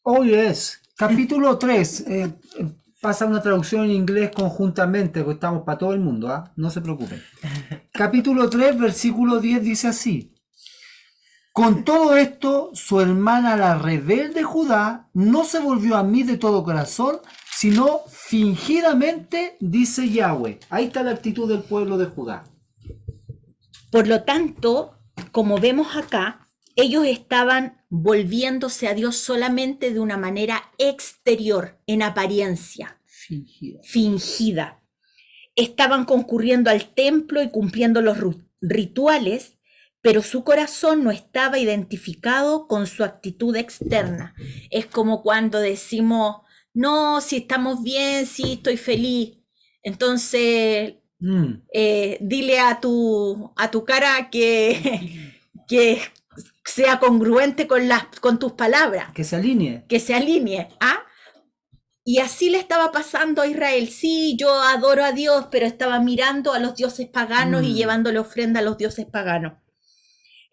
Oh, yes. Capítulo 3. Pasa una traducción en inglés conjuntamente, porque estamos para todo el mundo, ¿ah? No se preocupen. Capítulo 3, versículo 10 dice así. Con todo esto, su hermana la rebelde Judá no se volvió a mí de todo corazón, sino fingidamente, dice Yahweh. Ahí está la actitud del pueblo de Judá. Por lo tanto, como vemos acá, ellos estaban volviéndose a Dios solamente de una manera exterior, en apariencia, fingida. Estaban concurriendo al templo y cumpliendo los rituales, pero su corazón no estaba identificado con su actitud externa. Es como cuando decimos, no, si estamos bien, sí, estoy feliz. Entonces, dile a tu cara que sea congruente con tus palabras. Que se alinee. Que se alinee. ¿Ah? Y así le estaba pasando a Israel. Sí, yo adoro a Dios, pero estaba mirando a los dioses paganos y llevándole ofrenda a los dioses paganos.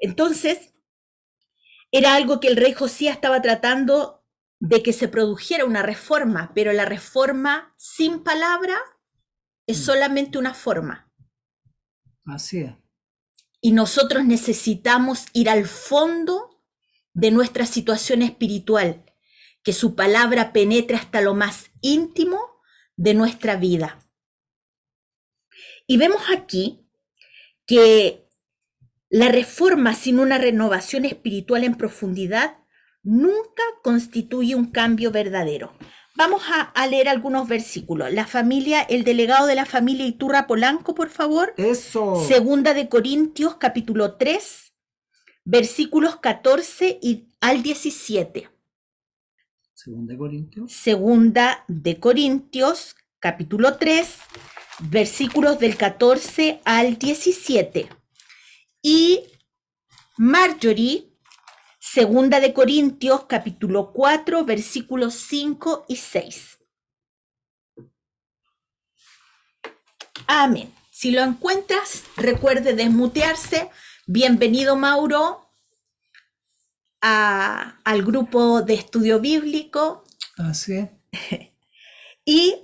Entonces, era algo que el rey Josías estaba tratando de que se produjera una reforma, pero la reforma sin palabra es solamente una forma. Así es. Y nosotros necesitamos ir al fondo de nuestra situación espiritual, que su palabra penetre hasta lo más íntimo de nuestra vida. Y vemos aquí que la reforma sin una renovación espiritual en profundidad nunca constituye un cambio verdadero. Vamos a leer algunos versículos. La familia, el delegado de la familia Iturra Polanco, por favor. Eso. Segunda de Corintios, capítulo 3, versículos 14 al 17. Segunda de Corintios. Segunda de Corintios, capítulo 3, versículos del 14 al 17. Y Marjorie, segunda de Corintios, capítulo 4, versículos 5 y 6. Amén. Si lo encuentras, recuerde desmutearse. Bienvenido, Mauro, al grupo de estudio bíblico. Así es. Y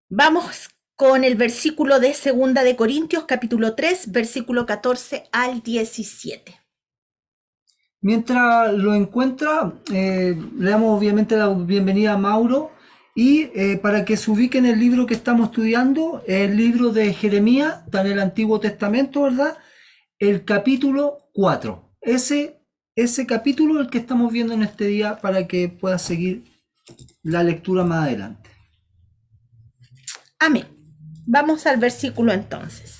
vamos con el versículo de segunda de Corintios, capítulo 3, versículo 14 al 17. Mientras lo encuentra, le damos obviamente la bienvenida a Mauro y para que se ubique en el libro que estamos estudiando, el libro de Jeremías, está en el Antiguo Testamento, ¿verdad? El capítulo 4. Ese capítulo es el que estamos viendo en este día para que pueda seguir la lectura más adelante. Amén. Vamos al versículo entonces.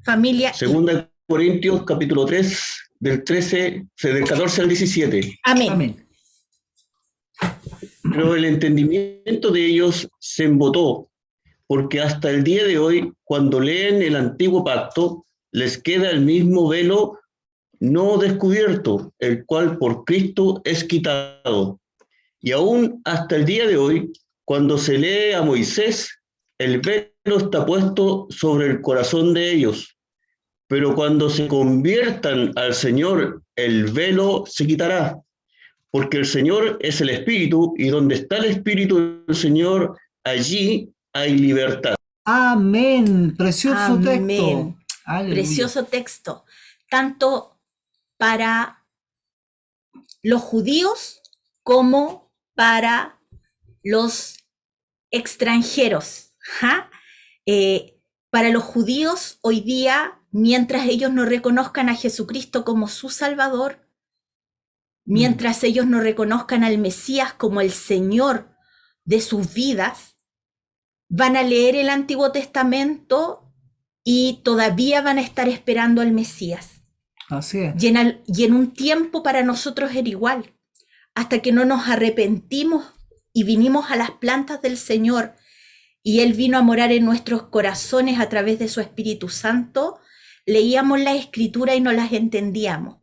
Familia. Segunda de Corintios, capítulo 3, del 14 al 17. Amén. Amén. Pero el entendimiento de ellos se embotó, porque hasta el día de hoy, cuando leen el antiguo pacto, les queda el mismo velo no descubierto, el cual por Cristo es quitado. Y aún hasta el día de hoy, cuando se lee a Moisés, el velo está puesto sobre el corazón de ellos. Pero cuando se conviertan al Señor, el velo se quitará. Porque el Señor es el Espíritu, y donde está el Espíritu del Señor, allí hay libertad. Amén. Precioso texto. Aleluya. Precioso texto. Tanto para los judíos como para los extranjeros. Para los judíos hoy día, mientras ellos no reconozcan a Jesucristo como su Salvador, mientras ellos no reconozcan al Mesías como el Señor de sus vidas, van a leer el Antiguo Testamento y todavía van a estar esperando al Mesías. Así es. Y en un tiempo para nosotros era igual, hasta que no nos arrepentimos y vinimos a las plantas del Señor y Él vino a morar en nuestros corazones a través de su Espíritu Santo, leíamos la Escritura y no las entendíamos.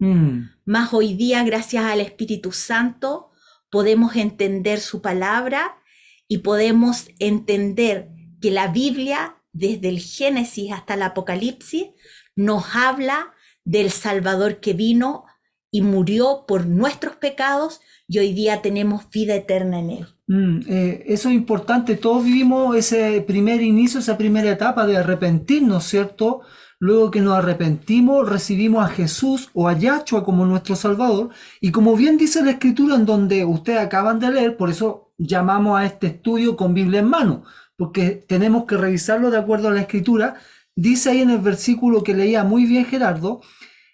Mas hoy día, gracias al Espíritu Santo, podemos entender su palabra y podemos entender que la Biblia, desde el Génesis hasta el Apocalipsis, nos habla del Salvador que vino y murió por nuestros pecados y hoy día tenemos vida eterna en Él. Eso es importante. Todos vivimos ese primer inicio, esa primera etapa de arrepentirnos, ¿cierto? Luego que nos arrepentimos, recibimos a Jesús o a Yahshua como nuestro Salvador. Y como bien dice la Escritura en donde ustedes acaban de leer, por eso llamamos a este estudio con Biblia en mano, porque tenemos que revisarlo de acuerdo a la Escritura. Dice ahí en el versículo que leía muy bien Gerardo,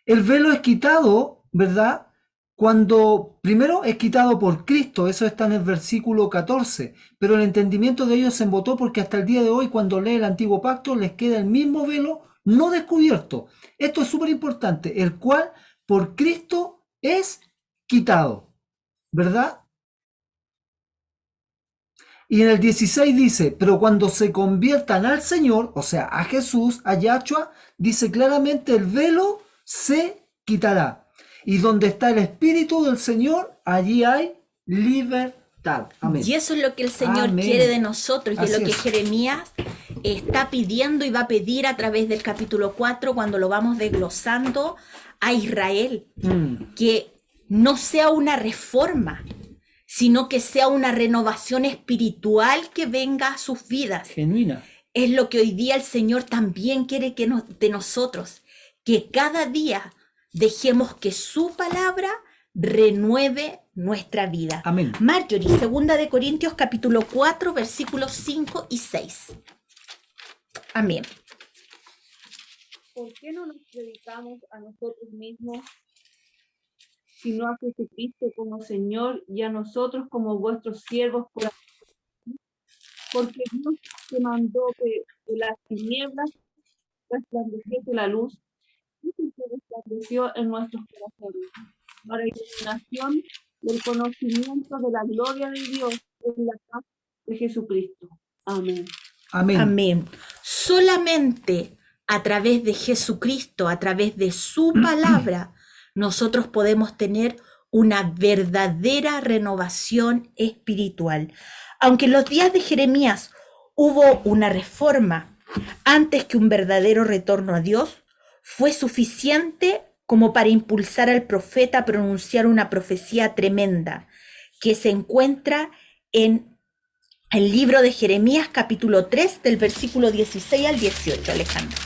el velo es quitado, ¿verdad? Cuando primero es quitado por Cristo, eso está en el versículo 14, pero el entendimiento de ellos se embotó porque hasta el día de hoy, cuando lee el antiguo pacto, les queda el mismo velo no descubierto. Esto es súper importante, el cual por Cristo es quitado, ¿verdad? Y en el 16 dice, pero cuando se conviertan al Señor, o sea, a Jesús, a Yahshua, dice claramente el velo se quitará. Y donde está el Espíritu del Señor, allí hay libertad. Amén. Y eso es lo que el Señor Amén. quiere de nosotros, y es Así lo que es. Jeremías está pidiendo y va a pedir a través del capítulo 4, cuando lo vamos desglosando, a Israel, que no sea una reforma, sino que sea una renovación espiritual que venga a sus vidas. Genuina. Es lo que hoy día el Señor también quiere de nosotros, que cada día dejemos que su palabra renueve nuestra vida. Amén. Marjorie, 2 de Corintios capítulo 4, versículos 5 y 6. Amén. ¿Por qué no nos predicamos a nosotros mismos, sino a Jesucristo como Señor y a nosotros como vuestros siervos por amor? Porque Dios te mandó que de las tinieblas resplandeciese la luz, y se resplandeció en nuestros corazones, para iluminación del conocimiento de la gloria de Dios en la paz de Jesucristo. Amén. Amén. Amén. Solamente a través de Jesucristo, a través de su palabra, nosotros podemos tener una verdadera renovación espiritual. Aunque en los días de Jeremías hubo una reforma antes que un verdadero retorno a Dios, fue suficiente como para impulsar al profeta a pronunciar una profecía tremenda que se encuentra en el libro de Jeremías capítulo 3 del versículo 16 al 18, Alejandro.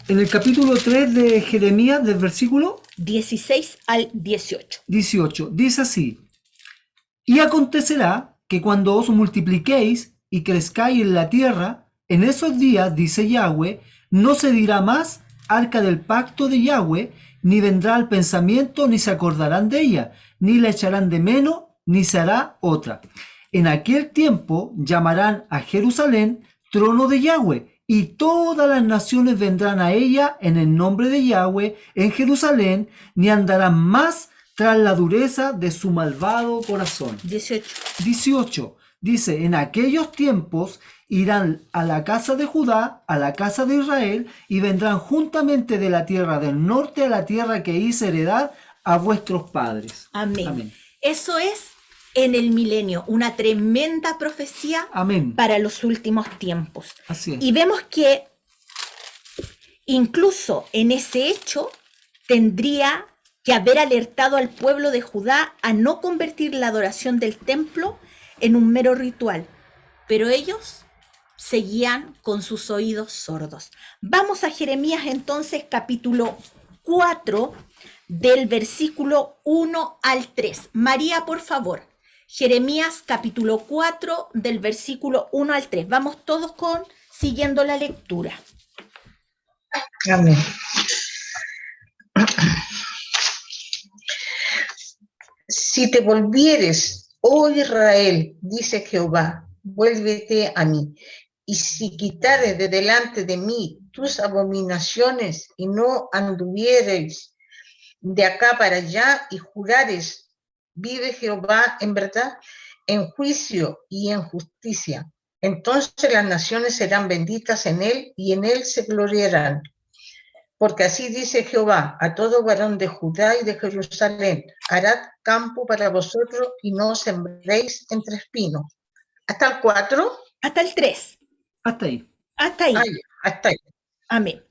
En el capítulo 3 de Jeremías, del versículo 16 al 18. 18, dice así, y acontecerá que cuando os multipliquéis y crezcáis en la tierra, en esos días, dice Yahweh, no se dirá más arca del pacto de Yahweh, ni vendrá al pensamiento, ni se acordarán de ella, ni la echarán de menos, ni se hará otra. En aquel tiempo llamarán a Jerusalén trono de Yahweh, y todas las naciones vendrán a ella en el nombre de Yahweh en Jerusalén, ni andarán más tras la dureza de su malvado corazón. 18. 18. Dice, en aquellos tiempos irán a la casa de Judá, a la casa de Israel, y vendrán juntamente de la tierra del norte a la tierra que hice heredar a vuestros padres. Amén. Amén. Eso es en el milenio, una tremenda profecía Amén. para los últimos tiempos. Así es. Y vemos que incluso en ese hecho tendría que haber alertado al pueblo de Judá a no convertir la adoración del templo en un mero ritual, pero ellos seguían con sus oídos sordos. Vamos a Jeremías entonces, capítulo 4, del versículo 1 al 3. María, por favor. Jeremías, capítulo 4, del versículo 1 al 3. Vamos todos siguiendo la lectura. Amén. Si te volvieres, oh Israel, dice Jehová, vuélvete a mí. Y si quitares de delante de mí tus abominaciones y no anduviereis de acá para allá y jurares, vive Jehová en verdad, en juicio y en justicia, entonces las naciones serán benditas en él y en él se gloriarán. Porque así dice Jehová, a todo varón de Judá y de Jerusalén, harad campo para vosotros y no sembréis entre espinos. ¿Hasta el 4? Hasta el 3. Hasta ahí. Hasta ahí. Hasta ahí. Amén.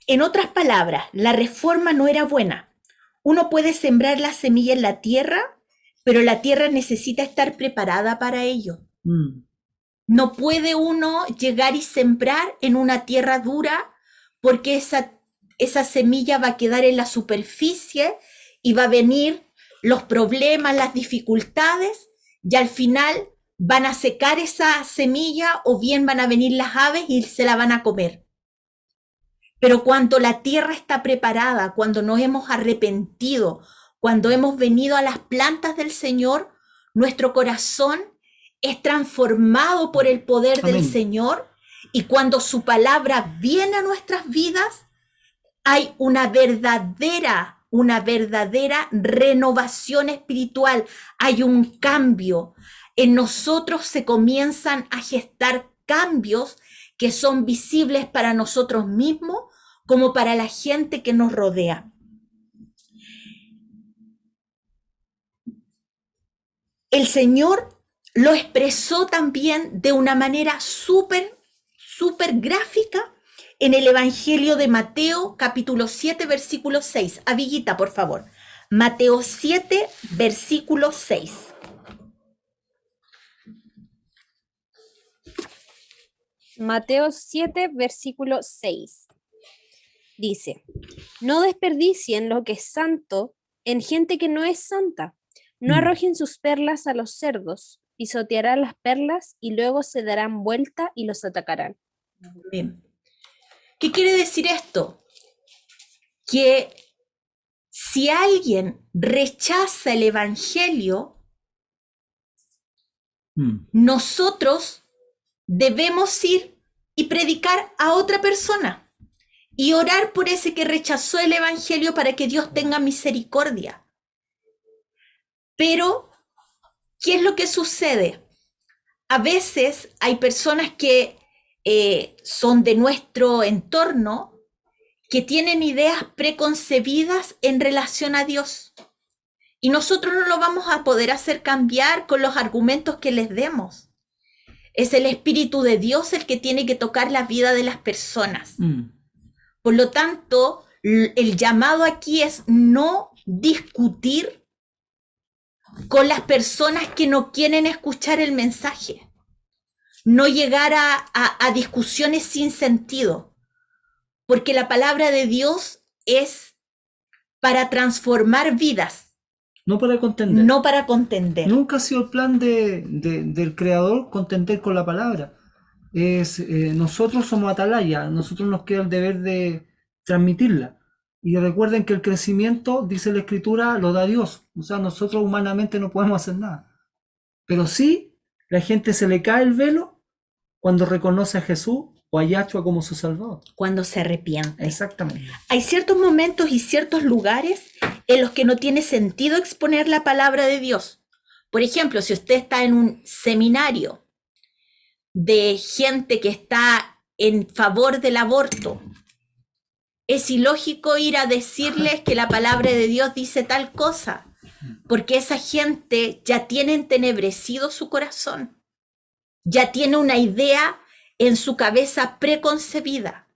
En otras palabras, la reforma no era buena. Uno puede sembrar la semilla en la tierra, pero la tierra necesita estar preparada para ello. No puede uno llegar y sembrar en una tierra dura porque esa semilla va a quedar en la superficie y va a venir los problemas, las dificultades, y al final van a secar esa semilla o bien van a venir las aves y se la van a comer. Pero cuando la tierra está preparada, cuando nos hemos arrepentido, cuando hemos venido a las plantas del Señor, nuestro corazón es transformado por el poder del Señor, y cuando su palabra viene a nuestras vidas, hay una verdadera renovación espiritual, hay un cambio. En nosotros se comienzan a gestar cambios que son visibles para nosotros mismos como para la gente que nos rodea. El Señor lo expresó también de una manera súper gráfica en el Evangelio de Mateo, capítulo 7, versículo 6. Aviguita, por favor. Mateo 7, versículo 6. Mateo 7, versículo 6. Dice, no desperdicien lo que es santo en gente que no es santa. No arrojen sus perlas a los cerdos, pisotearán las perlas y luego se darán vuelta y los atacarán. Bien. ¿Qué quiere decir esto? Que si alguien rechaza el Evangelio, nosotros debemos ir y predicar a otra persona y orar por ese que rechazó el Evangelio para que Dios tenga misericordia. Pero, ¿qué es lo que sucede? A veces hay personas que son de nuestro entorno que tienen ideas preconcebidas en relación a Dios. Y nosotros no lo vamos a poder hacer cambiar con los argumentos que les demos. Es el Espíritu de Dios el que tiene que tocar la vida de las personas. Por lo tanto, el llamado aquí es no discutir con las personas que no quieren escuchar el mensaje. No llegar a discusiones sin sentido, porque la palabra de Dios es para transformar vidas. No para contender. No para contender. Nunca ha sido el plan del Creador contender con la palabra. Nosotros somos atalaya, nosotros nos queda el deber de transmitirla. Y recuerden que el crecimiento, dice la Escritura, lo da Dios. O sea, nosotros humanamente no podemos hacer nada. Pero sí, la gente se le cae el velo cuando reconoce a Jesús o a Yahshua como su Salvador. Cuando se arrepiente. Exactamente. Hay ciertos momentos y ciertos lugares en los que no tiene sentido exponer la palabra de Dios. Por ejemplo, si usted está en un seminario de gente que está en favor del aborto, es ilógico ir a decirles que la palabra de Dios dice tal cosa, porque esa gente ya tiene entenebrecido su corazón, ya tiene una idea en su cabeza preconcebida.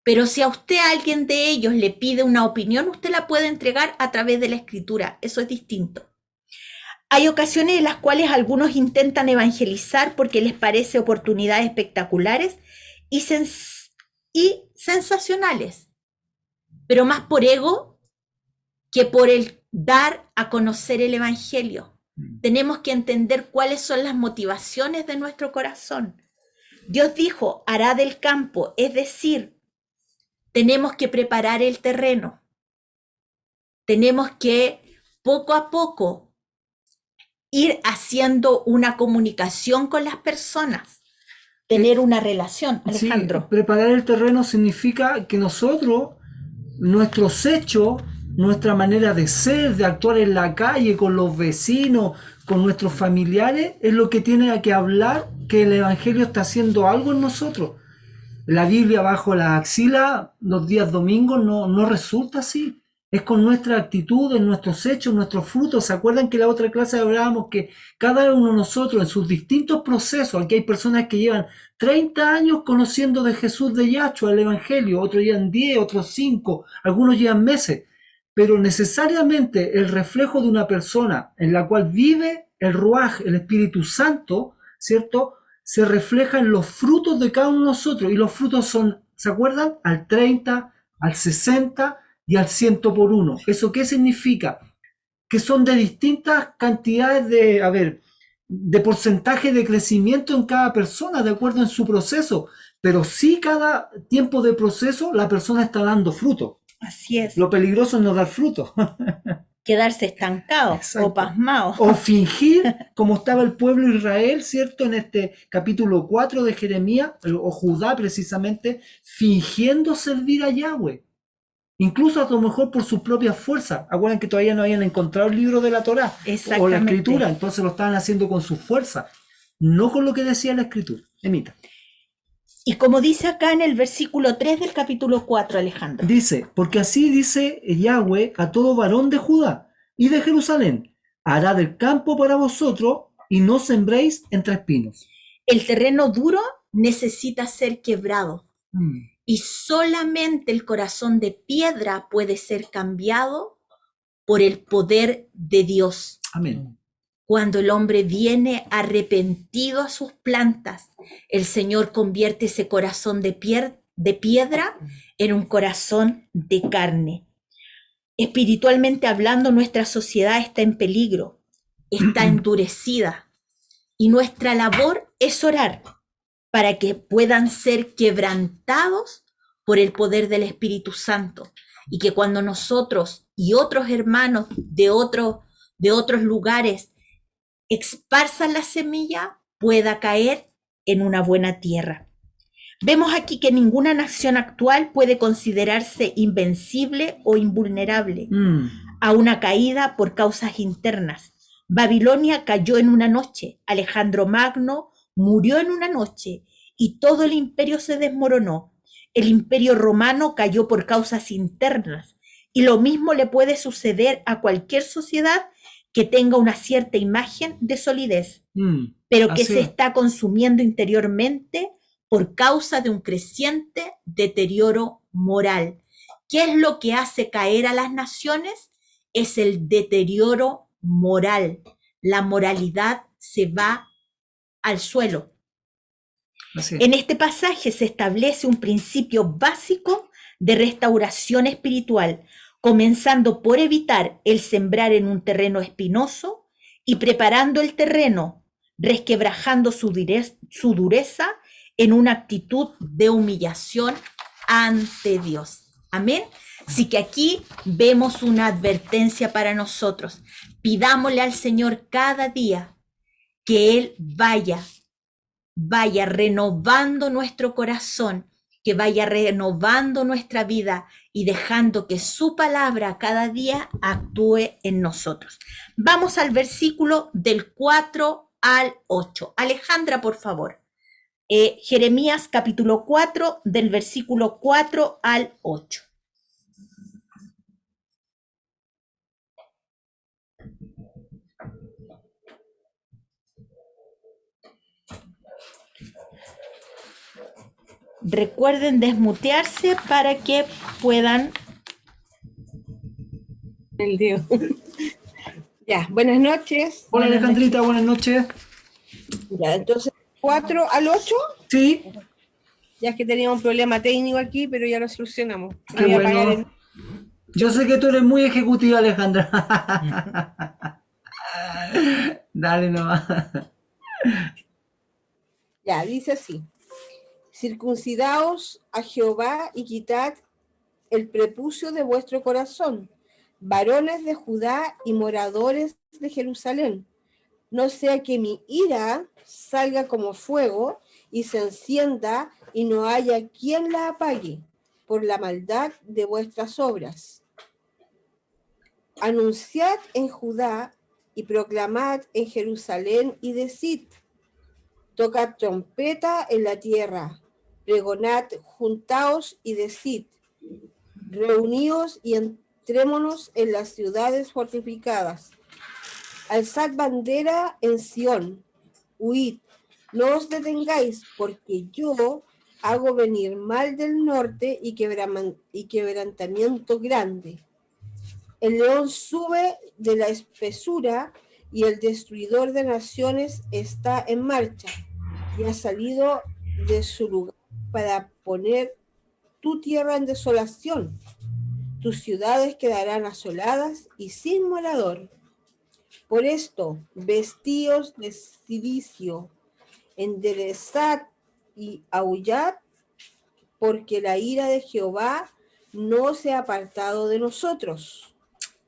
Pero si a usted alguien de ellos le pide una opinión, usted la puede entregar a través de la Escritura. Eso es distinto. Hay ocasiones en las cuales algunos intentan evangelizar porque les parece oportunidades espectaculares y sensacionales, pero más por ego que por el dar a conocer el Evangelio. Tenemos que entender cuáles son las motivaciones de nuestro corazón. Dios dijo, hará del campo, es decir, tenemos que preparar el terreno. Tenemos que poco a poco ir haciendo una comunicación con las personas, tener una relación. Alejandro. Sí, preparar el terreno significa que nosotros, nuestros hechos, nuestra manera de ser, de actuar en la calle, con los vecinos, con nuestros familiares, es lo que tiene que hablar que el Evangelio está haciendo algo en nosotros. La Biblia bajo la axila los días domingos no resulta así. Es con nuestra actitud, en nuestros hechos, nuestros frutos. ¿Se acuerdan que la otra clase hablábamos que cada uno de nosotros en sus distintos procesos, aquí hay personas que llevan 30 años conociendo de Jesús de Yahshua, el Evangelio, otros llevan 10, otros 5, algunos llevan meses, pero necesariamente el reflejo de una persona en la cual vive el Ruaj, el Espíritu Santo, ¿cierto? Se refleja en los frutos de cada uno de nosotros, y los frutos son, ¿se acuerdan? Al 30, al 60 y al 100 por uno. ¿Eso qué significa? Que son de distintas cantidades de porcentaje de crecimiento en cada persona, de acuerdo en su proceso. Pero sí, cada tiempo de proceso, la persona está dando fruto. Así es. Lo peligroso es no dar fruto. Quedarse estancado Exacto. o pasmado. O fingir, como estaba el pueblo de Israel, ¿cierto? En este capítulo 4 de Jeremías, o Judá precisamente, fingiendo servir a Yahweh. Incluso a lo mejor por sus propias fuerzas. Acuerdan que todavía no habían encontrado el libro de la Torá o la escritura, entonces lo estaban haciendo con sus fuerzas, no con lo que decía la escritura. Emita. Y como dice acá en el versículo 3 del capítulo 4, Alejandro. Dice, porque así dice Yahweh a todo varón de Judá y de Jerusalén, hará del campo para vosotros y no sembréis entre espinos. El terreno duro necesita ser quebrado. Y solamente el corazón de piedra puede ser cambiado por el poder de Dios. Amén. Cuando el hombre viene arrepentido a sus plantas, el Señor convierte ese corazón de piedra en un corazón de carne. Espiritualmente hablando, nuestra sociedad está en peligro, está endurecida, y nuestra labor es orar para que puedan ser quebrantados por el poder del Espíritu Santo, y que cuando nosotros y otros hermanos de otros lugares esparzan la semilla, pueda caer en una buena tierra. Vemos aquí que ninguna nación actual puede considerarse invencible o invulnerable a una caída por causas internas. Babilonia cayó en una noche, Alejandro Magno murió en una noche y todo el imperio se desmoronó. El imperio romano cayó por causas internas, y lo mismo le puede suceder a cualquier sociedad que tenga una cierta imagen de solidez, pero que se está consumiendo interiormente por causa de un creciente deterioro moral. ¿Qué es lo que hace caer a las naciones? Es el deterioro moral. La moralidad se va al suelo. En este pasaje se establece un principio básico de restauración espiritual, comenzando por evitar el sembrar en un terreno espinoso y preparando el terreno, resquebrajando su dureza en una actitud de humillación ante Dios. Amén. Así que aquí vemos una advertencia para nosotros. Pidámosle al Señor cada día que Él vaya renovando nuestro corazón, que vaya renovando nuestra vida y dejando que su palabra cada día actúe en nosotros. Vamos al versículo del 4 al 8. Alejandra, por favor. Jeremías capítulo 4, del versículo 4 al 8. Recuerden desmutearse para que puedan. El Dios. Ya, buenas noches. Hola Alejandrita, buenas noches. Ya, entonces, 4 al 8. Sí. Ya es que teníamos un problema técnico aquí, pero ya lo solucionamos. Qué Voy a bueno. apagar Yo sé que tú eres muy ejecutiva, Alejandra. Dale nomás. Ya, dice así. Circuncidaos a Jehová y quitad el prepucio de vuestro corazón, varones de Judá y moradores de Jerusalén. No sea que mi ira salga como fuego y se encienda y no haya quien la apague por la maldad de vuestras obras. Anunciad en Judá y proclamad en Jerusalén y decid, tocad trompeta en la tierra, pregonad, juntaos y decid, reuníos y adentrémonos en las ciudades fortificadas. Alzad bandera en Sión, huid, no os detengáis, porque yo hago venir mal del norte y quebrantamiento grande. El león sube de la espesura y el destruidor de naciones está en marcha y ha salido de su lugar para poner tu tierra en desolación. Tus ciudades quedarán asoladas y sin morador. Por esto, vestíos de cilicio, enderezad y aullad, porque la ira de Jehová no se ha apartado de nosotros.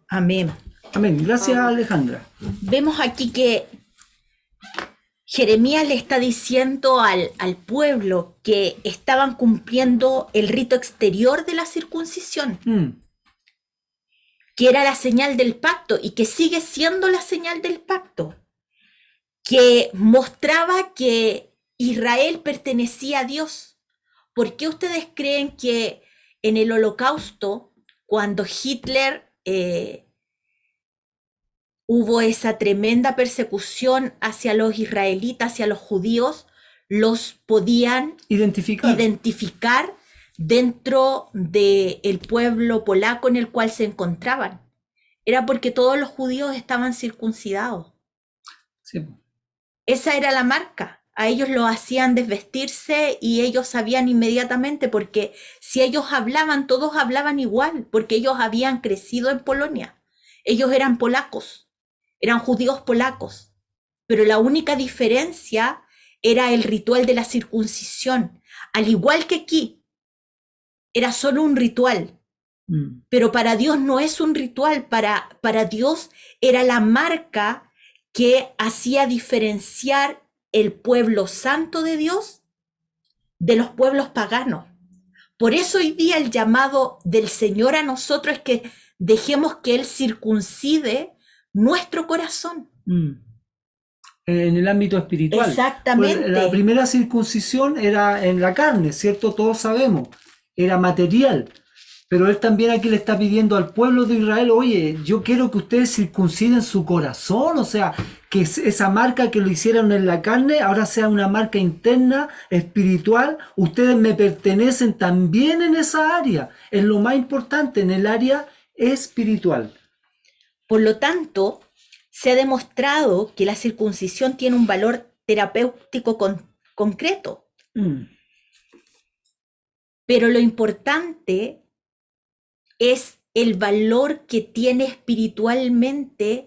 Amén. Amén. Gracias, Amén. Alejandra. Vemos aquí que Jeremías le está diciendo al pueblo que estaban cumpliendo el rito exterior de la circuncisión, que era la señal del pacto y que sigue siendo la señal del pacto, que mostraba que Israel pertenecía a Dios. ¿Por qué ustedes creen que en el Holocausto, cuando Hitler hubo esa tremenda persecución hacia los israelitas, hacia los judíos, los podían identificar dentro del pueblo polaco en el cual se encontraban? Era porque todos los judíos estaban circuncidados. Sí. Esa era la marca. A ellos lo hacían desvestirse y ellos sabían inmediatamente, porque si ellos hablaban, todos hablaban igual, porque ellos habían crecido en Polonia. Ellos eran polacos, eran judíos polacos, pero la única diferencia era el ritual de la circuncisión. Al igual que aquí, era solo un ritual, pero para Dios no es un ritual, para Dios era la marca que hacía diferenciar el pueblo santo de Dios de los pueblos paganos. Por eso hoy día el llamado del Señor a nosotros es que dejemos que Él circuncide nuestro corazón. En el ámbito espiritual. Exactamente. Pues la primera circuncisión era en la carne, ¿cierto? Todos sabemos, era material. Pero Él también aquí le está pidiendo al pueblo de Israel, oye, yo quiero que ustedes circunciden su corazón, o sea, que esa marca que lo hicieron en la carne ahora sea una marca interna, espiritual. Ustedes me pertenecen también en esa área, es lo más importante, en el área espiritual. Por lo tanto, se ha demostrado que la circuncisión tiene un valor terapéutico concreto. Pero lo importante es el valor que tiene espiritualmente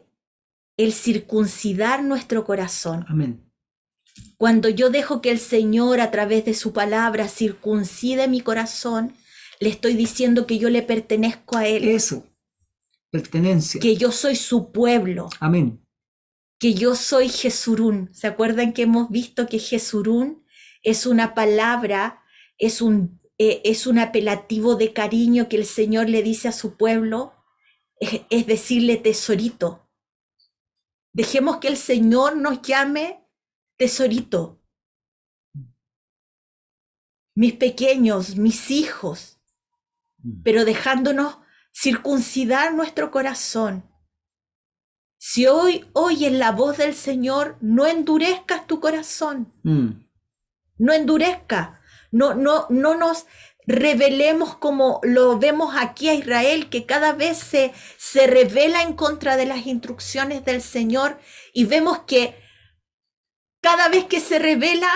el circuncidar nuestro corazón. Amén. Cuando yo dejo que el Señor a través de su palabra circuncide mi corazón, le estoy diciendo que yo le pertenezco a Él. Eso, pertenencia. Que yo soy su pueblo. Amén. Que yo soy Jesurún. ¿Se acuerdan que hemos visto que Jesurún es una palabra, es un apelativo de cariño que el Señor le dice a su pueblo? Es decirle tesorito. Dejemos que el Señor nos llame tesorito. Mis pequeños, mis hijos, pero dejándonos circuncidar nuestro corazón. Si hoy oyes la voz del Señor, no endurezcas tu corazón. No endurezcas. No nos rebelemos como lo vemos aquí a Israel, que cada vez se rebela en contra de las instrucciones del Señor, y vemos que cada vez que se rebela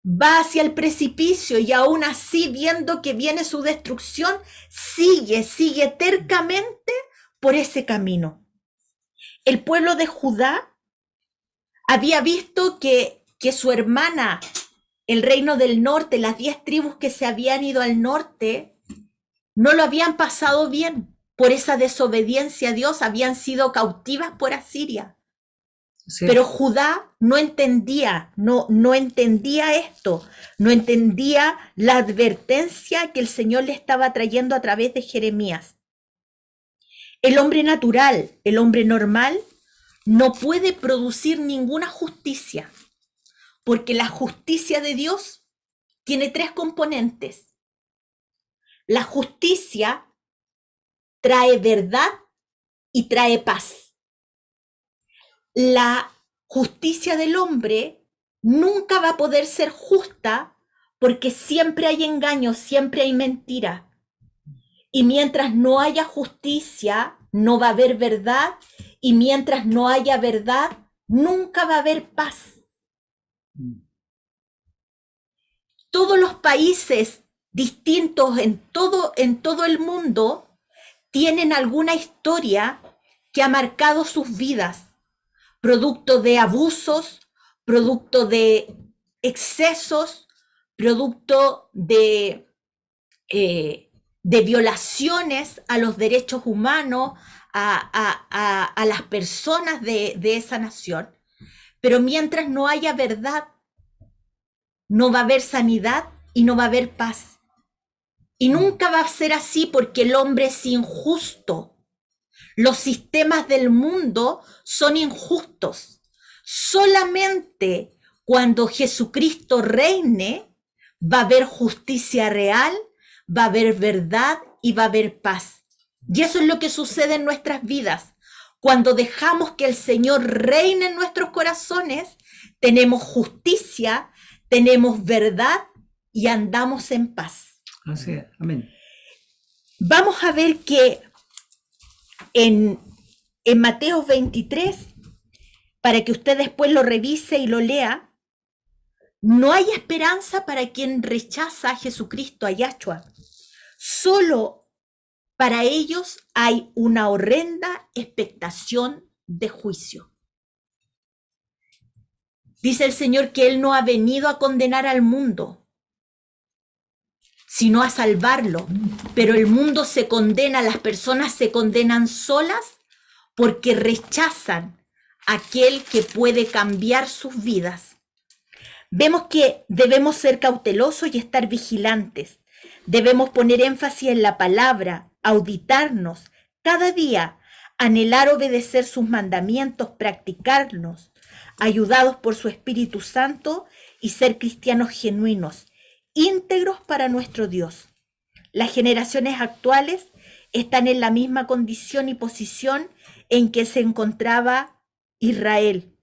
va hacia el precipicio, y aún así, viendo que viene su destrucción, sigue tercamente por ese camino. El pueblo de Judá había visto que su hermana, el reino del norte, las 10 tribus que se habían ido al norte, no lo habían pasado bien. Por esa desobediencia a Dios habían sido cautivas por Asiria. Sí. Pero Judá no entendía esto, no entendía la advertencia que el Señor le estaba trayendo a través de Jeremías. El hombre natural, el hombre normal, no puede producir ninguna justicia, porque la justicia de Dios tiene 3 componentes. La justicia trae verdad y trae paz. La justicia del hombre nunca va a poder ser justa porque siempre hay engaño, siempre hay mentira. Y mientras no haya justicia, no va a haber verdad. Y mientras no haya verdad, nunca va a haber paz. Todos los países distintos en todo el mundo tienen alguna historia que ha marcado sus vidas, producto de abusos, producto de excesos, producto de violaciones a los derechos humanos, a las personas de esa nación. Pero mientras no haya verdad, no va a haber sanidad y no va a haber paz. Y nunca va a ser así porque el hombre es injusto. Los sistemas del mundo son injustos. Solamente cuando Jesucristo reine, va a haber justicia real, va a haber verdad y va a haber paz. Y eso es lo que sucede en nuestras vidas. Cuando dejamos que el Señor reine en nuestros corazones, tenemos justicia, tenemos verdad y andamos en paz. Así es. Amén. Vamos a ver que en Mateo 23, para que usted después lo revise y lo lea, no hay esperanza para quien rechaza a Jesucristo, a Yahshua. Solo para ellos hay una horrenda expectación de juicio. Dice el Señor que Él no ha venido a condenar al mundo, sino a salvarlo. Pero el mundo se condena, las personas se condenan solas porque rechazan a aquel que puede cambiar sus vidas. Vemos que debemos ser cautelosos y estar vigilantes. Debemos poner énfasis en la palabra, auditarnos cada día, anhelar obedecer sus mandamientos, practicarlos, ayudados por su Espíritu Santo y ser cristianos genuinos, íntegros para nuestro Dios. Las generaciones actuales están en la misma condición y posición en que se encontraba Israel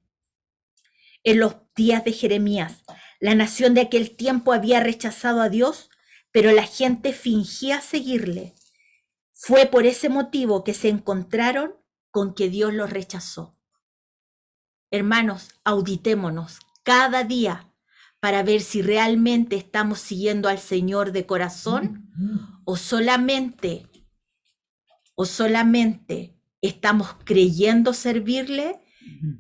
en los días de Jeremías. La nación de aquel tiempo había rechazado a Dios, pero la gente fingía seguirle. Fue por ese motivo que se encontraron con que Dios los rechazó. Hermanos, auditémonos cada día para ver si realmente estamos siguiendo al Señor de corazón o solamente estamos creyendo servirle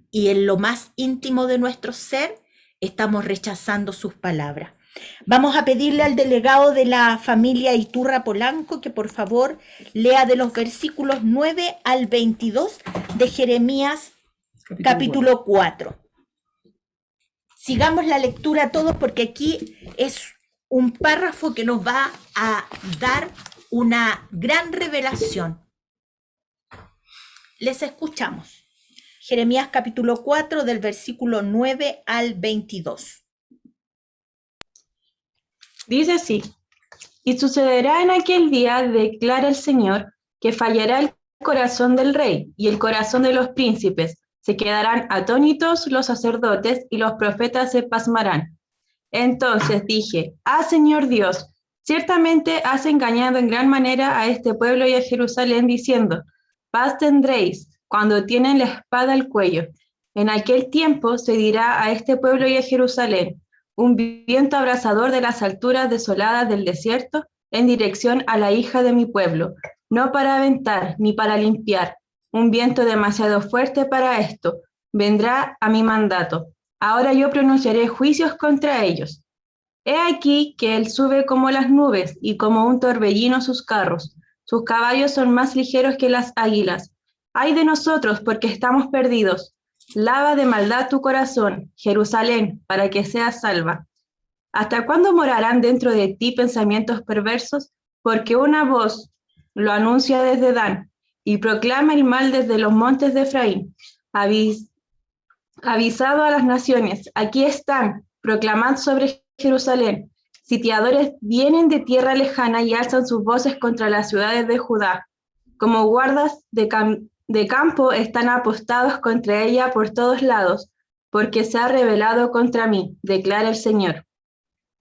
y en lo más íntimo de nuestro ser estamos rechazando sus palabras. Vamos a pedirle al delegado de la familia Iturra Polanco que por favor lea de los versículos 9 al 22 de Jeremías capítulo 4. Sigamos la lectura todos porque aquí es un párrafo que nos va a dar una gran revelación. Les escuchamos. Jeremías capítulo 4 del versículo 9 al 22. Dice así: y sucederá en aquel día, declara el Señor, que fallará el corazón del rey y el corazón de los príncipes. Se quedarán atónitos los sacerdotes y los profetas se pasmarán. Entonces dije: ah, Señor Dios, ciertamente has engañado en gran manera a este pueblo y a Jerusalén, diciendo: paz tendréis, cuando tienen la espada al cuello. En aquel tiempo se dirá a este pueblo y a Jerusalén: un viento abrasador de las alturas desoladas del desierto en dirección a la hija de mi pueblo, no para aventar ni para limpiar, un viento demasiado fuerte para esto, vendrá a mi mandato. Ahora yo pronunciaré juicios contra ellos. He aquí que él sube como las nubes y como un torbellino sus carros. Sus caballos son más ligeros que las águilas. ¡Ay de nosotros, porque estamos perdidos! Lava de maldad tu corazón, Jerusalén, para que seas salva. ¿Hasta cuándo morarán dentro de ti pensamientos perversos? Porque una voz lo anuncia desde Dan y proclama el mal desde los montes de Efraín. Avisado a las naciones, aquí están, proclamad sobre Jerusalén. Sitiadores vienen de tierra lejana y alzan sus voces contra las ciudades de Judá. como guardas de campo están apostados contra ella por todos lados, porque se ha rebelado contra mí, declara el Señor.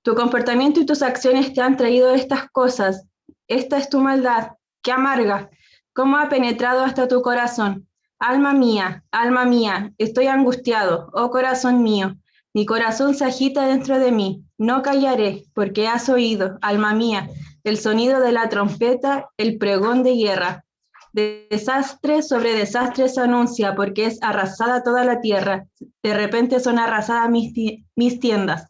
Tu comportamiento y tus acciones te han traído estas cosas. Esta es tu maldad, qué amarga, cómo ha penetrado hasta tu corazón. Alma mía, estoy angustiado, oh corazón mío. Mi corazón se agita dentro de mí. No callaré, porque has oído, alma mía, el sonido de la trompeta, el pregón de guerra. Desastre sobre desastre se anuncia, porque es arrasada toda la tierra. De repente son arrasadas mis tiendas.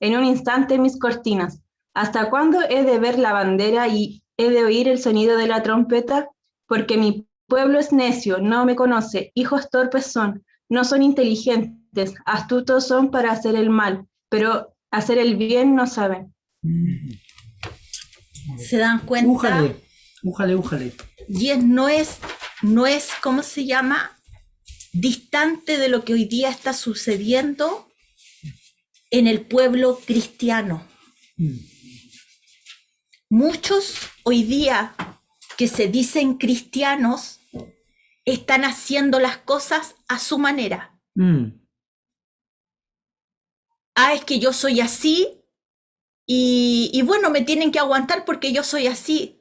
En un instante mis cortinas. ¿Hasta cuándo he de ver la bandera y he de oír el sonido de la trompeta? Porque mi pueblo es necio, no me conoce, hijos torpes son, no son inteligentes, astutos son para hacer el mal, pero hacer el bien no saben. ¿Se dan cuenta? Újale. Y no es, ¿cómo se llama? Distante de lo que hoy día está sucediendo en el pueblo cristiano. Muchos hoy día que se dicen cristianos están haciendo las cosas a su manera. Es que yo soy así y bueno, me tienen que aguantar porque yo soy así.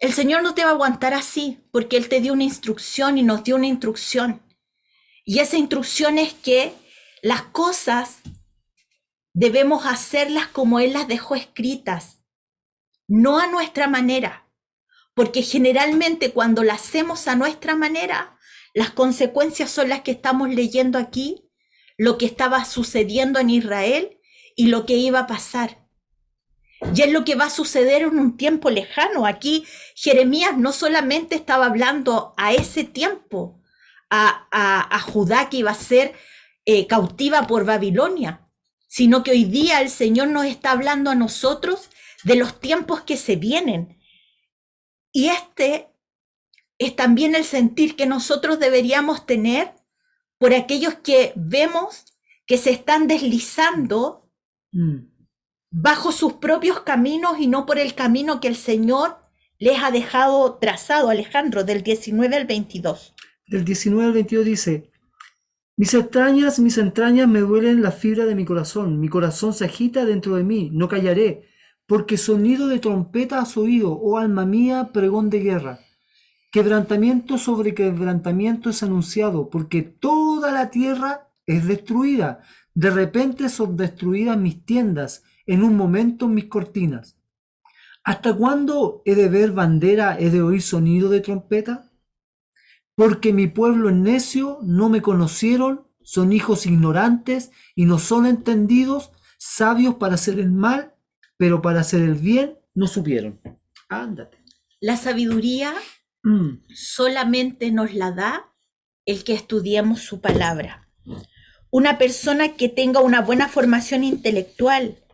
El Señor no te va a aguantar así porque Él te dio una instrucción y nos dio una instrucción. Y esa instrucción es que las cosas debemos hacerlas como Él las dejó escritas, no a nuestra manera, porque generalmente cuando las hacemos a nuestra manera, las consecuencias son las que estamos leyendo aquí, lo que estaba sucediendo en Israel y lo que iba a pasar. Y es lo que va a suceder en un tiempo lejano. Aquí Jeremías no solamente estaba hablando a ese tiempo, a Judá que iba a ser cautiva por Babilonia, sino que hoy día el Señor nos está hablando a nosotros de los tiempos que se vienen. Y este es también el sentir que nosotros deberíamos tener por aquellos que vemos que se están deslizando bajo sus propios caminos y no por el camino que el Señor les ha dejado trazado. Alejandro, del 19 al 22. Del 19 al 22 dice: mis entrañas me duelen la fibra de mi corazón se agita dentro de mí, no callaré, porque sonido de trompeta has oído, oh alma mía, pregón de guerra. Quebrantamiento sobre quebrantamiento es anunciado, porque toda la tierra es destruida. De repente son destruidas mis tiendas, en un momento mis cortinas. ¿Hasta cuándo he de ver bandera, he de oír sonido de trompeta? Porque mi pueblo es necio, no me conocieron, son hijos ignorantes y no son entendidos, sabios para hacer el mal, pero para hacer el bien no supieron. Ándate. La sabiduría solamente nos la da el que estudiemos su palabra. Una persona que tenga una buena formación intelectual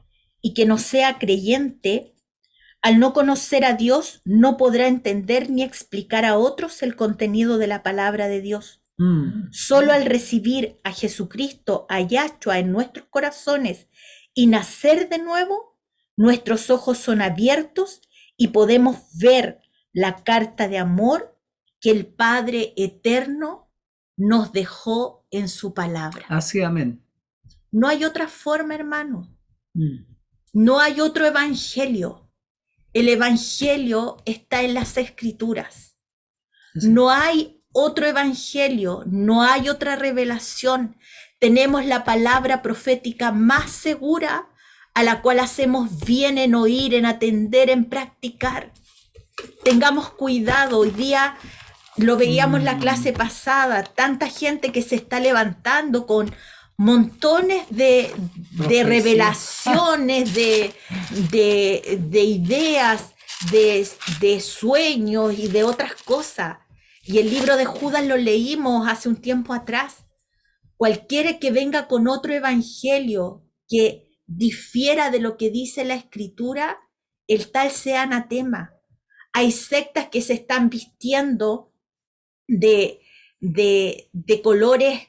y que no sea creyente, al no conocer a Dios, no podrá entender ni explicar a otros el contenido de la palabra de Dios. Solo al recibir a Jesucristo, a Yahshua en nuestros corazones y nacer de nuevo, nuestros ojos son abiertos y podemos ver la carta de amor que el Padre Eterno nos dejó en su palabra. Así, amén. No hay otra forma, hermano. No hay otro evangelio. El evangelio está en las escrituras. No hay otro evangelio, no hay otra revelación. Tenemos la palabra profética más segura a la cual hacemos bien en oír, en atender, en practicar. Tengamos cuidado. Hoy día lo veíamos en la clase pasada, tanta gente que se está levantando con montones de revelaciones, de ideas, de sueños y de otras cosas. Y el libro de Judas lo leímos hace un tiempo atrás. Cualquiera que venga con otro evangelio que difiera de lo que dice la Escritura, el tal sea anatema. Hay sectas que se están vistiendo de colores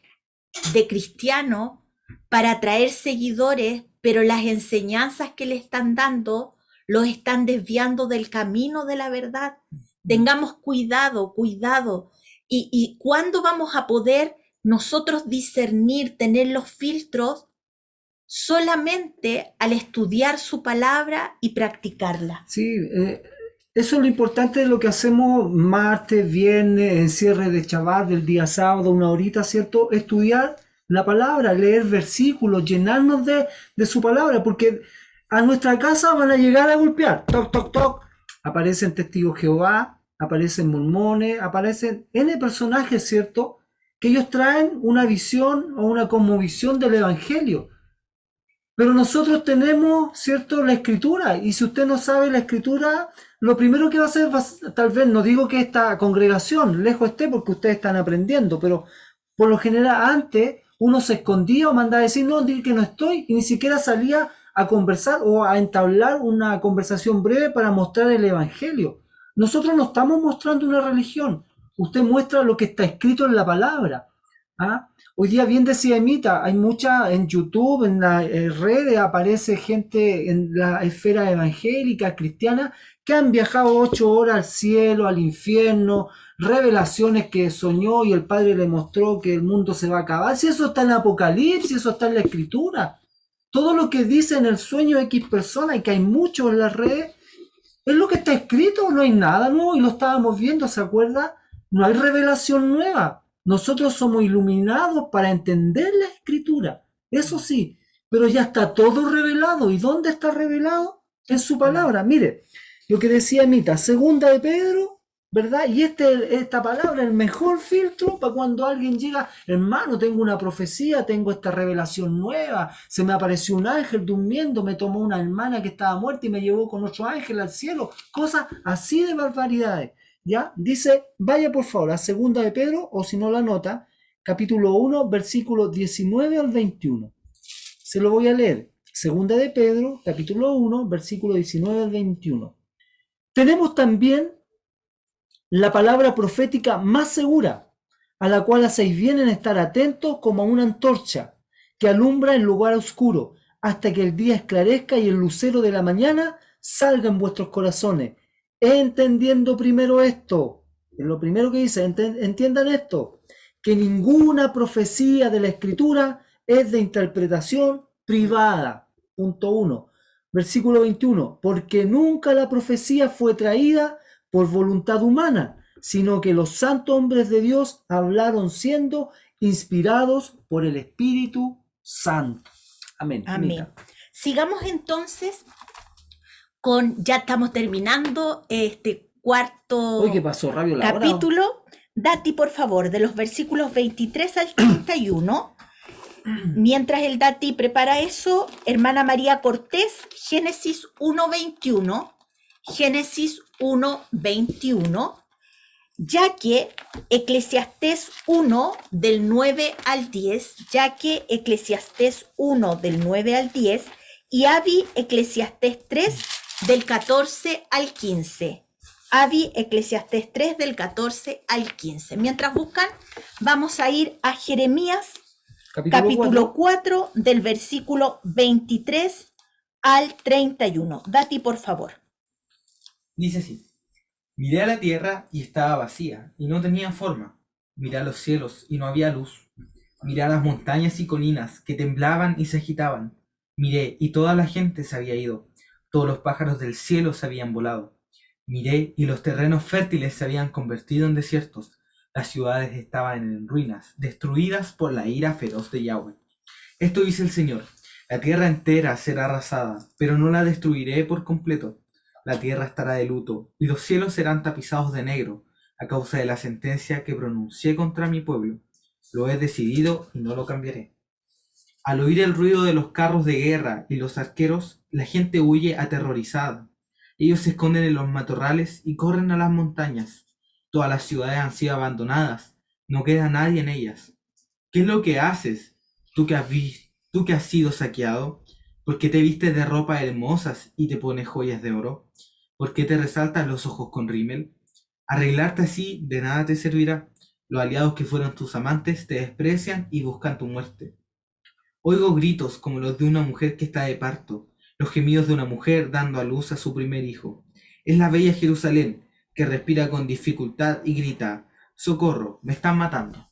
de cristiano para atraer seguidores, pero las enseñanzas que le están dando los están desviando del camino de la verdad. Tengamos cuidado, cuidado. ¿Y cuándo vamos a poder nosotros discernir, tener los filtros? Solamente al estudiar su palabra y practicarla. Sí, eso es lo importante de lo que hacemos martes, viernes, en cierre de Shabbat, del día sábado, una horita, ¿cierto? Estudiar la palabra, leer versículos, llenarnos de su palabra, porque a nuestra casa van a llegar a golpear, toc, toc, toc, aparecen testigos de Jehová, aparecen mormones, aparecen N personajes, ¿cierto? Que ellos traen una visión o una cosmovisión del evangelio. Pero nosotros tenemos, ¿cierto?, la escritura, y si usted no sabe la escritura, lo primero que va a hacer, tal vez, no digo que esta congregación lejos esté porque ustedes están aprendiendo, pero por lo general antes uno se escondía o mandaba a decir, no, di que no estoy, y ni siquiera salía a conversar o a entablar una conversación breve para mostrar el evangelio. Nosotros no estamos mostrando una religión, usted muestra lo que está escrito en la palabra. ¿Ah? Hoy día, bien decía Emita, hay mucha en YouTube, en las redes, aparece gente en la esfera evangélica, cristiana, que han viajado 8 horas al cielo, al infierno, revelaciones que soñó y el Padre le mostró que el mundo se va a acabar. Si eso está en Apocalipsis, eso está en la Escritura. Todo lo que dice en el sueño de X persona, y que hay mucho en las redes, es lo que está escrito, no hay nada nuevo, y lo estábamos viendo, ¿se acuerda? No hay revelación nueva. Nosotros somos iluminados para entender la escritura, eso sí, pero ya está todo revelado. ¿Y dónde está revelado? En su palabra. Mire, lo que decía Mita, segunda de Pedro, ¿verdad? Y esta palabra, el mejor filtro para cuando alguien llega, hermano, tengo una profecía, tengo esta revelación nueva, se me apareció un ángel durmiendo, me tomó una hermana que estaba muerta y me llevó con otro ángel al cielo, cosas así de barbaridades. ¿Ya? Dice, vaya por favor a segunda de Pedro, o si no la nota, capítulo 1, versículos 19 al 21. Se lo voy a leer. Segunda de Pedro, capítulo 1, versículo 19 al 21. Tenemos también la palabra profética más segura, a la cual hacéis bien en estar atentos como a una antorcha que alumbra en lugar oscuro, hasta que el día esclarezca y el lucero de la mañana salga en vuestros corazones. Entendiendo primero esto, es lo primero que dice, entiendan esto, que ninguna profecía de la Escritura es de interpretación privada. Punto 1. Versículo 21, porque nunca la profecía fue traída por voluntad humana, sino que los santos hombres de Dios hablaron siendo inspirados por el Espíritu Santo. Amén. Amén. Sigamos entonces ya estamos terminando este cuarto Uy, ¿qué pasó? Rabio la capítulo. hora. Dati, por favor, de los versículos 23 al 31. Mientras el Dati prepara eso, hermana María Cortés, Génesis 1:21, Génesis 1:21, ya que Eclesiastés 1 del 9 al 10, ya que Eclesiastés 1 del 9 al 10, y Abi Eclesiastés 3 del 14 al 15. Abi Eclesiastés 3 del 14 al 15. Mientras buscan, vamos a ir a Jeremías capítulo 4 del versículo 23 al 31. Dati, por favor. Dice así: miré a la tierra y estaba vacía, y no tenía forma. Miré a los cielos y no había luz. Miré a las montañas y colinas que temblaban y se agitaban. Miré y toda la gente se había ido. Todos los pájaros del cielo se habían volado. Miré y los terrenos fértiles se habían convertido en desiertos. Las ciudades estaban en ruinas, destruidas por la ira feroz de Yahweh. Esto dice el Señor: la tierra entera será arrasada, pero no la destruiré por completo. La tierra estará de luto, y los cielos serán tapizados de negro, a causa de la sentencia que pronuncié contra mi pueblo. Lo he decidido y no lo cambiaré. Al oír el ruido de los carros de guerra y los arqueros, la gente huye aterrorizada. Ellos se esconden en los matorrales y corren a las montañas. Todas las ciudades han sido abandonadas, no queda nadie en ellas. ¿Qué es lo que haces, tú que has sido saqueado? ¿Por qué te vistes de ropas hermosas y te pones joyas de oro? ¿Por qué te resaltas los ojos con rímel? Arreglarte así de nada te servirá. Los aliados que fueron tus amantes te desprecian y buscan tu muerte. Oigo gritos como los de una mujer que está de parto, los gemidos de una mujer dando a luz a su primer hijo. Es la bella Jerusalén, que que respira con dificultad y grita: ¡Socorro! ¡Me están matando!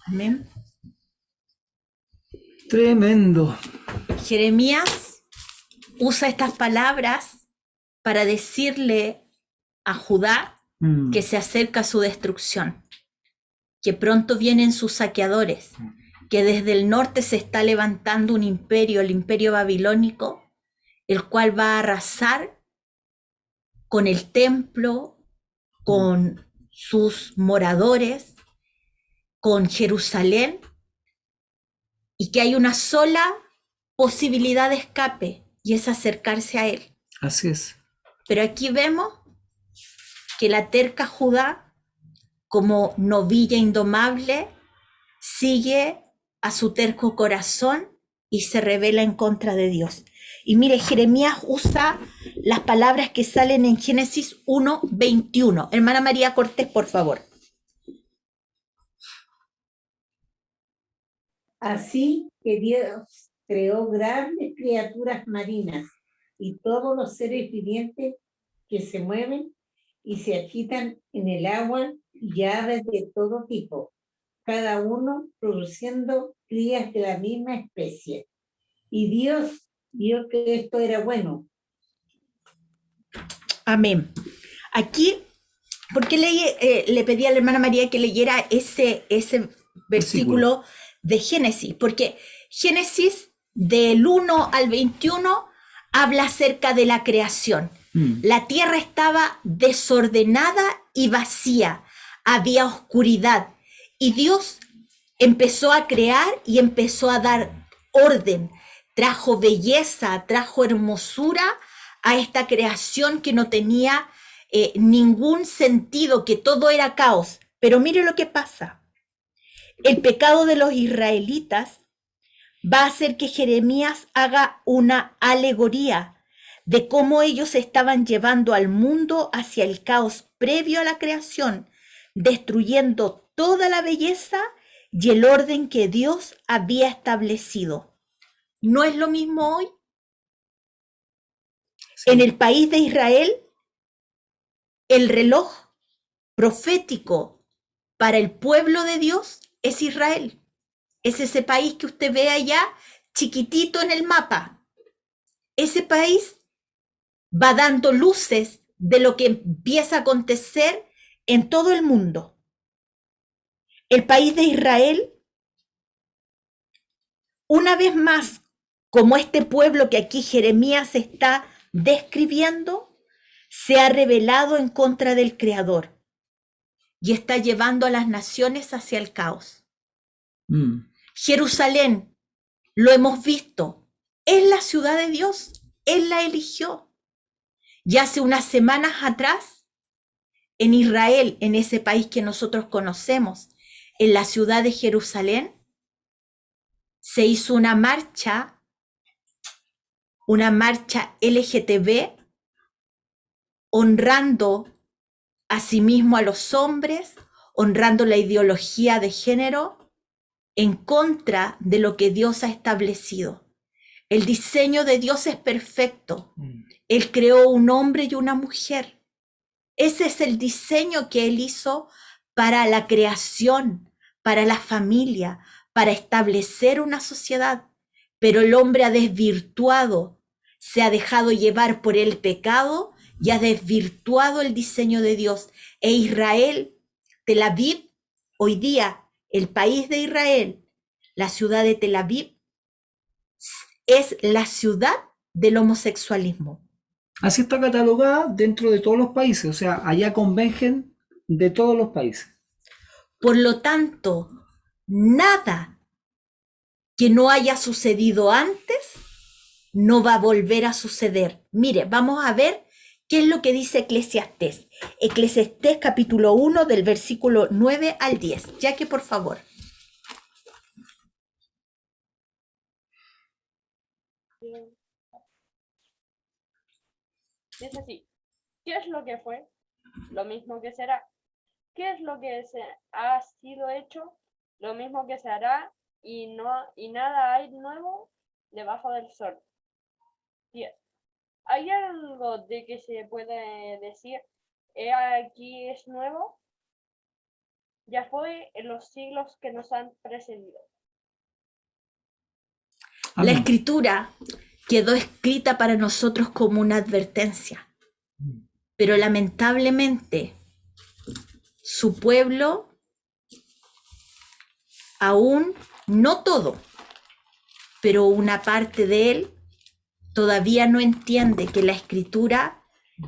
Amén. Tremendo. Jeremías usa estas palabras para decirle a Judá que se acerca a su destrucción, que pronto vienen sus saqueadores, que desde el norte se está levantando un imperio, el imperio babilónico, el cual va a arrasar con el templo, con sus moradores, con Jerusalén, y que hay una sola posibilidad de escape, y es acercarse a él. Así es. Pero aquí vemos que la terca Judá, como novilla indomable, sigue a su terco corazón y se rebela en contra de Dios. Y mire, Jeremías usa las palabras que salen en Génesis 1:21. Hermana María Cortés, por favor. Así que Dios creó grandes criaturas marinas y todos los seres vivientes que se mueven y se agitan en el agua y aves de todo tipo, cada uno produciendo crías de la misma especie. Y Dios vio que esto era bueno. Amén. Aquí, ¿por qué le pedí a la hermana María que leyera ese versículo de Génesis? Porque Génesis del 1 al 21 habla acerca de la creación. La tierra estaba desordenada y vacía, había oscuridad, y Dios empezó a crear y empezó a dar orden, trajo belleza, trajo hermosura a esta creación que no tenía ningún sentido, que todo era caos. Pero mire lo que pasa. El pecado de los israelitas va a hacer que Jeremías haga una alegoría de cómo ellos estaban llevando al mundo hacia el caos previo a la creación, destruyendo toda la belleza y el orden que Dios había establecido. ¿No es lo mismo hoy? Sí. En el país de Israel, el reloj profético para el pueblo de Dios es Israel. Es ese país que usted ve allá, chiquitito en el mapa. Ese país va dando luces de lo que empieza a acontecer en todo el mundo. El país de Israel, una vez más, como este pueblo que aquí Jeremías está describiendo, se ha rebelado en contra del Creador y está llevando a las naciones hacia el caos. Jerusalén, lo hemos visto, es la ciudad de Dios, Él la eligió. Y hace unas semanas atrás, en Israel, en ese país que nosotros conocemos, en la ciudad de Jerusalén, se hizo una marcha LGTB, honrando a sí mismo a los hombres, honrando la ideología de género, en contra de lo que Dios ha establecido. El diseño de Dios es perfecto. Él creó un hombre y una mujer. Ese es el diseño que Él hizo para la creación, para la familia, para establecer una sociedad. Pero el hombre ha desvirtuado, se ha dejado llevar por el pecado y ha desvirtuado el diseño de Dios. E Israel, Tel Aviv, hoy día, el país de Israel, la ciudad de Tel Aviv, es la ciudad del homosexualismo. Así está catalogada dentro de todos los países, o sea, allá convergen de todos los países. Por lo tanto, nada que no haya sucedido antes no va a volver a suceder. Mire, vamos a ver qué es lo que dice Eclesiastés. Eclesiastés capítulo 1 del versículo 9 al 10. Ya que por favor. Dice así: ¿qué es lo que fue? Lo mismo que será. ¿Qué es lo que ha sido hecho? Lo mismo que se hará, y nada hay nuevo debajo del sol. 10. ¿Hay algo de que se puede decir? he aquí es nuevo, ya fue en los siglos que nos han precedido. La Amén. escritura quedó escrita para nosotros como una advertencia, pero lamentablemente su pueblo, aún no todo, pero una parte de él todavía no entiende que la escritura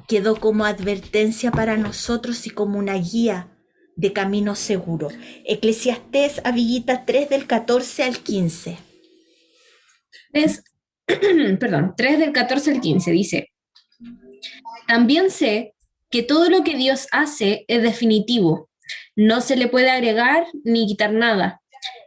quedó como advertencia para nosotros y como una guía de camino seguro. Eclesiastés, Aviguita 3 del 14 al 15. 3, 3 del 14 al 15 dice, también sé que todo lo que Dios hace es definitivo, no se le puede agregar ni quitar nada.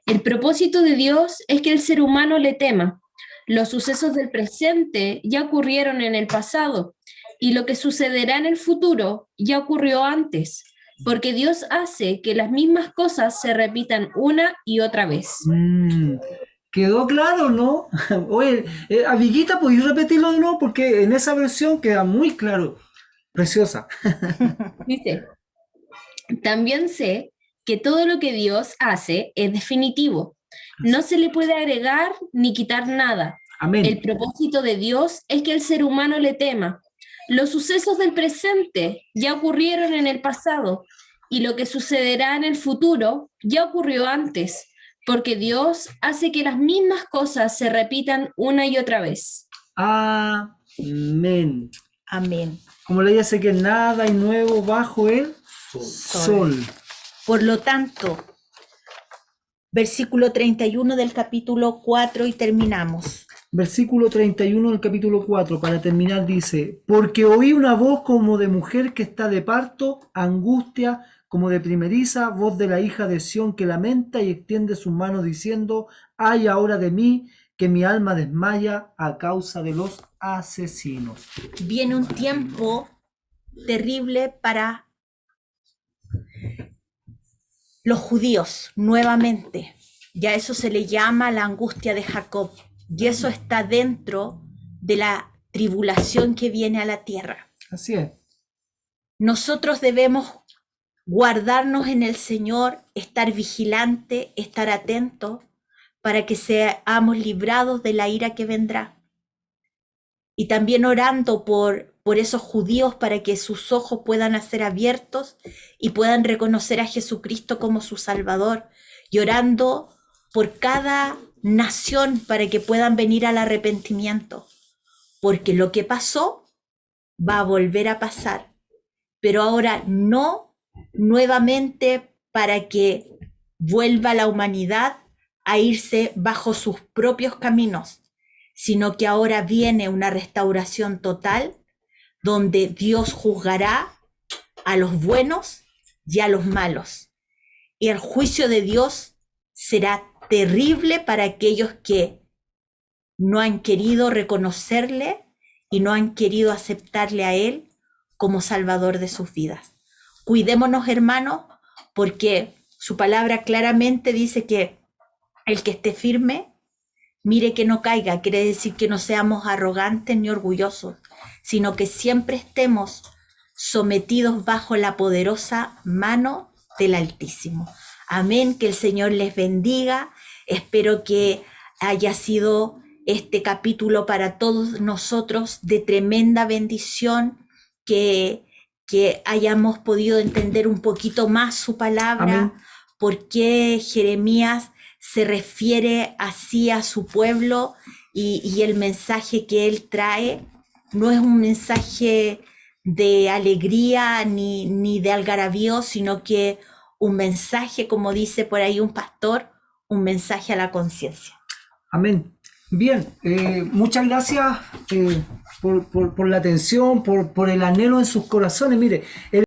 El propósito de Dios es que el ser humano le tema. Los sucesos del presente ya ocurrieron en el pasado y lo que sucederá en el futuro ya ocurrió antes, porque Dios hace que las mismas cosas se repitan una y otra vez. ¿Quedó claro, no? Oye, Aviguita, ¿podéis repetirlo de nuevo? Porque en esa versión queda muy claro. Preciosa. Dice, también sé que todo lo que Dios hace es definitivo. No se le puede agregar ni quitar nada. Amén. El propósito de Dios es que el ser humano le tema. Los sucesos del presente ya ocurrieron en el pasado y lo que sucederá en el futuro ya ocurrió antes, porque Dios hace que las mismas cosas se repitan una y otra vez. Amén. Amén. Como le dice que nada hay nuevo bajo el sol. Por lo tanto, versículo 31 del capítulo 4 y terminamos. Versículo 31 del capítulo 4, para terminar, dice: porque oí una voz como de mujer que está de parto, angustia como de primeriza, voz de la hija de Sión que lamenta y extiende sus manos diciendo: ay ahora de mí, que mi alma desmaya a causa de los asesinos. Viene un tiempo terrible para los judíos, nuevamente. Ya eso se le llama la angustia de Jacob. Y eso está dentro de la tribulación que viene a la tierra. Así es. Nosotros debemos guardarnos en el Señor, estar vigilante, estar atento, para que seamos librados de la ira que vendrá. Y también orando por esos judíos para que sus ojos puedan ser abiertos y puedan reconocer a Jesucristo como su Salvador. Y orando por cada nación para que puedan venir al arrepentimiento. Porque lo que pasó va a volver a pasar. Pero ahora no nuevamente para que vuelva la humanidad a irse bajo sus propios caminos, sino que ahora viene una restauración total donde Dios juzgará a los buenos y a los malos. Y el juicio de Dios será terrible para aquellos que no han querido reconocerle y no han querido aceptarle a Él como Salvador de sus vidas. Cuidémonos, hermanos, porque su palabra claramente dice que el que esté firme, mire que no caiga. Quiere decir que no seamos arrogantes ni orgullosos, sino que siempre estemos sometidos bajo la poderosa mano del Altísimo. Amén, que el Señor les bendiga. Espero que haya sido este capítulo para todos nosotros de tremenda bendición, que hayamos podido entender un poquito más su palabra. Amén. Por qué Jeremías se refiere así a su pueblo y el mensaje que él trae no es un mensaje de alegría ni de algarabío, sino que un mensaje, como dice por ahí un pastor, un mensaje a la conciencia. Amén. Bien, muchas gracias por la atención, por el anhelo en sus corazones. Mire,